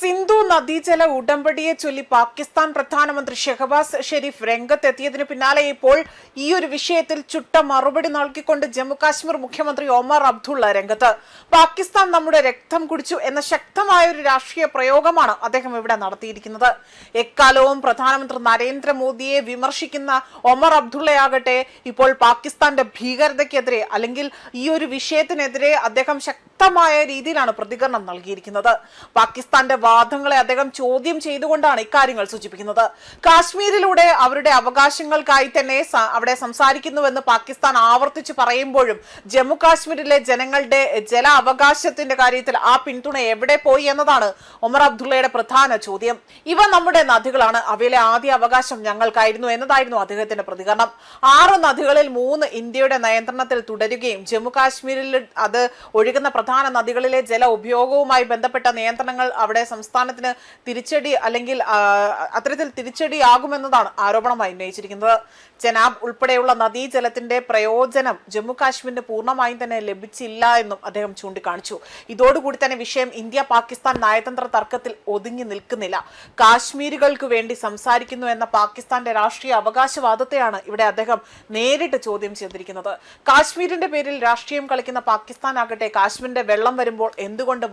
സിന്ധു നദീജല ഉടമ്പടിയെ ചൊല്ലി പാകിസ്ഥാൻ പ്രധാനമന്ത്രി ഷെഹബാസ് ഷെരീഫ് രംഗത്തെത്തിയതിനു പിന്നാലെ ഇപ്പോൾ ഈ ഒരു വിഷയത്തിൽ ചുട്ട മറുപടി നൽകിക്കൊണ്ട് ജമ്മുകാശ്മീർ മുഖ്യമന്ത്രി ഒമർ അബ്ദുള്ള രംഗത്ത്. പാകിസ്ഥാൻ നമ്മുടെ രക്തം കുടിച്ചു എന്ന ശക്തമായ ഒരു രാഷ്ട്രീയ പ്രയോഗമാണ് അദ്ദേഹം ഇവിടെ നടത്തിയിരിക്കുന്നത്. എക്കാലവും പ്രധാനമന്ത്രി നരേന്ദ്രമോദിയെ വിമർശിക്കുന്ന ഒമർ അബ്ദുള്ളയാകട്ടെ ഇപ്പോൾ പാകിസ്ഥാന്റെ ഭീകരതയ്ക്കെതിരെ അല്ലെങ്കിൽ ഈ ഒരു വിഷയത്തിനെതിരെ അദ്ദേഹം ശക്തമായ രീതിയിലാണ് പ്രതികരണം നൽകിയിരിക്കുന്നത്. പാകിസ്ഥാന്റെ വാദങ്ങളെ അദ്ദേഹം ചോദ്യം ചെയ്തുകൊണ്ടാണ് ഇക്കാര്യങ്ങൾ സൂചിപ്പിക്കുന്നത്. കാശ്മീരിലൂടെ അവരുടെ അവകാശങ്ങൾക്കായി തന്നെ അവിടെ സംസാരിക്കുന്നുവെന്ന് പാകിസ്ഥാൻ ആവർത്തിച്ചു പറയുമ്പോഴും ജമ്മു കാശ്മീരിലെ ജനങ്ങളുടെ ജല അവകാശത്തിന്റെ കാര്യത്തിൽ ആ പിന്തുണ എവിടെ പോയി എന്നതാണ് ഒമർ അബ്ദുള്ളയുടെ പ്രധാന ചോദ്യം. ഇവ നമ്മുടെ നദികളാണ്, അവയിലെ ആദ്യ അവകാശം ഞങ്ങൾക്കായിരുന്നു എന്നതായിരുന്നു അദ്ദേഹത്തിന്റെ പ്രതികരണം. 6 നദികളിൽ 3 ഇന്ത്യയുടെ നിയന്ത്രണത്തിൽ തുടരുകയും ജമ്മു കാശ്മീരിൽ അത് ഒഴുകുന്ന പ്രധാന നദികളിലെ ജല ഉപയോഗവുമായി ബന്ധപ്പെട്ട നിയന്ത്രണങ്ങൾ അവിടെ സംസ്ഥാനത്തിന് തിരിച്ചടി അല്ലെങ്കിൽ അത്തരത്തിൽ തിരിച്ചടിയാകുമെന്നതാണ് ആരോപണമായി ഉന്നയിച്ചിരിക്കുന്നത്. ചെനാബ് ഉൾപ്പെടെയുള്ള നദീജലത്തിന്റെ പ്രയോജനം ജമ്മു കാശ്മീരിന് പൂർണ്ണമായും തന്നെ ലഭിച്ചില്ല എന്നും അദ്ദേഹം ചൂണ്ടിക്കാണിച്ചു. ഇതോടുകൂടി തന്നെ വിഷയം ഇന്ത്യ പാകിസ്ഥാൻ നയതന്ത്ര തർക്കത്തിൽ ഒതുങ്ങി നിൽക്കുന്നില്ല, കാശ്മീരികൾക്ക് വേണ്ടി സംസാരിക്കുന്നു എന്ന പാകിസ്ഥാന്റെ രാഷ്ട്രീയ അവകാശവാദത്തെയാണ് ഇവിടെ അദ്ദേഹം നേരിട്ട് ചോദ്യം ചെയ്തിരിക്കുന്നത്. കാശ്മീരിന്റെ പേരിൽ രാഷ്ട്രീയം കളിക്കുന്ന പാകിസ്ഥാൻ ആകട്ടെ കാശ്മീരിന്റെ വെള്ളം വരുമ്പോൾ എന്തുകൊണ്ട്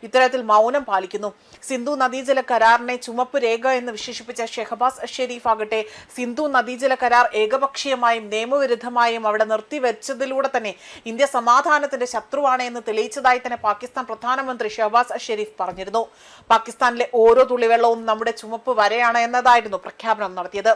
ഇത്തരത്തിൽ മൗനം പാലിക്കുന്നു? സിന്ധു നദീജല കരാറിനെ ചുമപ്പ് രേഖ എന്ന് വിശേഷിപ്പിച്ച ഷെഹബാസ് ഷെരീഫ് ആകട്ടെ സിന്ധു നദീജല കരാർ ഏകപക്ഷീയമായും നിയമവിരുദ്ധമായും അവിടെ നിർത്തിവെച്ചതിലൂടെ തന്നെ ഇന്ത്യ സമാധാനത്തിന്റെ ശത്രുവാണ് എന്ന് തെളിയിച്ചതായി തന്നെ പാകിസ്ഥാൻ പ്രധാനമന്ത്രി ഷെഹബാസ് ഷെരീഫ് പറഞ്ഞിരുന്നു. പാകിസ്ഥാനിലെ ഓരോ തുള്ളിവെള്ളവും നമ്മുടെ ചുമപ്പ് വരെയാണ് എന്നതായിരുന്നു പ്രഖ്യാപനം നടത്തിയത്.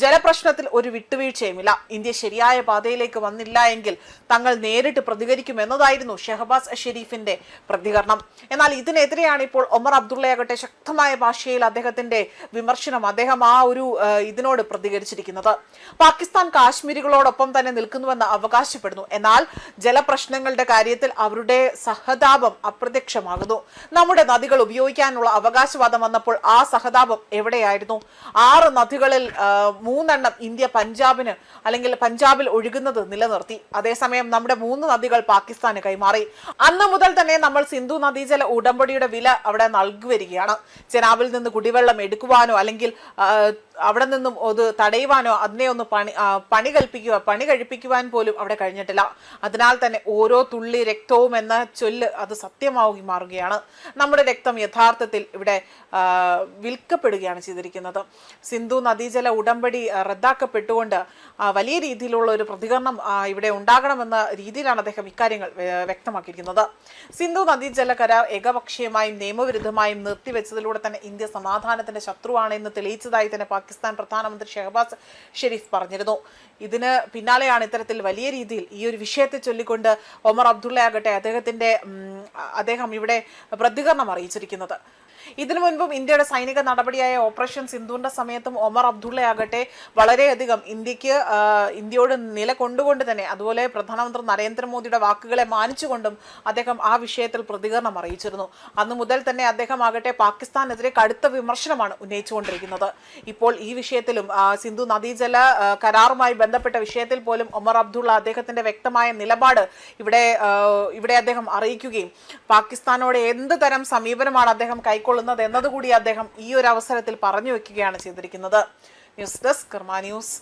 ജലപ്രശ്നത്തിൽ ഒരു വിട്ടുവീഴ്ചയുമില്ല, ഇന്ത്യ ശരിയായ പാതയിലേക്ക് വന്നില്ല എങ്കിൽ തങ്ങൾ നേരിട്ട് പ്രതികരിക്കുമെന്നതായിരുന്നു ഷെഹബാസ് ഷെരീഫിന്റെ പ്രതികരണം. എന്നാൽ ഇതിനെതിരെയാണ് ഇപ്പോൾ ഒമർ അബ്ദുള്ളയാകട്ടെ ശക്തമായ ഭാഷയിൽ അദ്ദേഹത്തിന്റെ വിമർശനം, അദ്ദേഹം ആ ഒരു ഇതിനോട് പ്രതികരിച്ചിരിക്കുന്നത്. പാകിസ്ഥാൻ കാശ്മീരികളോടൊപ്പം തന്നെ നിൽക്കുന്നുവെന്ന് അവകാശപ്പെടുന്നു, എന്നാൽ ജലപ്രശ്നങ്ങളുടെ കാര്യത്തിൽ അവരുടെ സഹതാപം അപ്രത്യക്ഷമാകുന്നു. നമ്മുടെ നദികൾ ഉപയോഗിക്കാനുള്ള അവകാശവാദം വന്നപ്പോൾ ആ സഹതാപം എവിടെയായിരുന്നു? 6 നദികളിൽ 3 ഇന്ത്യ പഞ്ചാബിന് അല്ലെങ്കിൽ പഞ്ചാബിൽ ഒഴുകുന്നത് നിലനിർത്തി. അതേസമയം നമ്മുടെ 3 നദികൾ പാകിസ്ഥാന് കൈമാറി. അന്ന് മുതൽ തന്നെ നമ്മൾ സിന്ധു നദീജല ഉടമ്പടിയുടെ വില അവിടെ നൽകി വരികയാണ്. ചെനാബിൽ നിന്ന് കുടിവെള്ളം എടുക്കുവാനോ അല്ലെങ്കിൽ അവിടെ നിന്നും അത് തടയുവാനോ അതിനെ ഒന്ന് പണി കഴിപ്പിക്കുവാൻ പോലും അവിടെ കഴിഞ്ഞിട്ടില്ല. അതിനാൽ തന്നെ ഓരോ തുള്ളി രക്തവും എന്ന ചൊല്ല് അത് സത്യമാവുകി മാറുകയാണ്. നമ്മുടെ രക്തം യഥാർത്ഥത്തിൽ ഇവിടെ വിൽക്കപ്പെടുകയാണ് ചെയ്തിരിക്കുന്നത്. സിന്ധു നദീജല ഉടമ്പടി റദ്ദാക്കപ്പെട്ടുകൊണ്ട് വലിയ രീതിയിലുള്ള ഒരു പ്രതികരണം ഇവിടെ ഉണ്ടാകണമെന്ന രീതിയിലാണ് അദ്ദേഹം ഇക്കാര്യങ്ങൾ വ്യക്തമാക്കിയിരിക്കുന്നത്. സിന്ധു നദീജല കരാർ ഏകപക്ഷീയമായും നിയമവിരുദ്ധമായും നിർത്തിവെച്ചതിലൂടെ തന്നെ ഇന്ത്യ സമാധാനത്തിന്റെ ശത്രുവാണ് എന്ന് തെളിയിച്ചതായി തന്നെ പാകിസ്ഥാൻ പ്രധാനമന്ത്രി ഷെഹബാസ് ഷെരീഫ് പറഞ്ഞിരുന്നു. ഇതിന് പിന്നാലെയാണ് ഇത്തരത്തിൽ വലിയ രീതിയിൽ ഈ ഒരു വിഷയത്തെ ചൊല്ലിക്കൊണ്ട് ഒമർ അബ്ദുള്ളയാകട്ടെ അദ്ദേഹം ഇവിടെ പ്രതികരണം അറിയിച്ചിരിക്കുന്നത്. ഇതിനു മുൻപും ഇന്ത്യയുടെ സൈനിക നടപടിയായ ഓപ്പറേഷൻ സിന്ധുവിന്റെ സമയത്തും ഒമർ അബ്ദുള്ളയാകട്ടെ വളരെയധികം ഇന്ത്യയോട് നിലകൊണ്ടുകൊണ്ട് തന്നെ അതുപോലെ പ്രധാനമന്ത്രി നരേന്ദ്രമോദിയുടെ വാക്കുകളെ മാനിച്ചുകൊണ്ടും അദ്ദേഹം ആ വിഷയത്തിൽ പ്രതികരണം അറിയിച്ചിരുന്നു. അന്നു മുതൽ തന്നെ അദ്ദേഹം ആകട്ടെ പാകിസ്ഥാനെതിരെ കടുത്ത വിമർശനമാണ് ഉന്നയിച്ചുകൊണ്ടിരിക്കുന്നത്. ഇപ്പോൾ ഈ വിഷയത്തിലും സിന്ധു നദീജല കരാറുമായി ബന്ധപ്പെട്ട വിഷയത്തിൽ പോലും ഒമർ അബ്ദുള്ള അദ്ദേഹത്തിന്റെ വ്യക്തമായ നിലപാട് ഇവിടെ അദ്ദേഹം അറിയിക്കുകയും പാകിസ്ഥാനോട് എന്ത് തരം സമീപനമാണ് അദ്ദേഹം കൈക്കൊള്ളുന്നത് എന്നതുകൂടി അദ്ദേഹം ഈ ഒരു അവസരത്തിൽ പറഞ്ഞു വെക്കുകയാണ് ചെയ്തിരിക്കുന്നത്. ന്യൂസ് ഡെസ്ക് കർമ്മ ന്യൂസ്.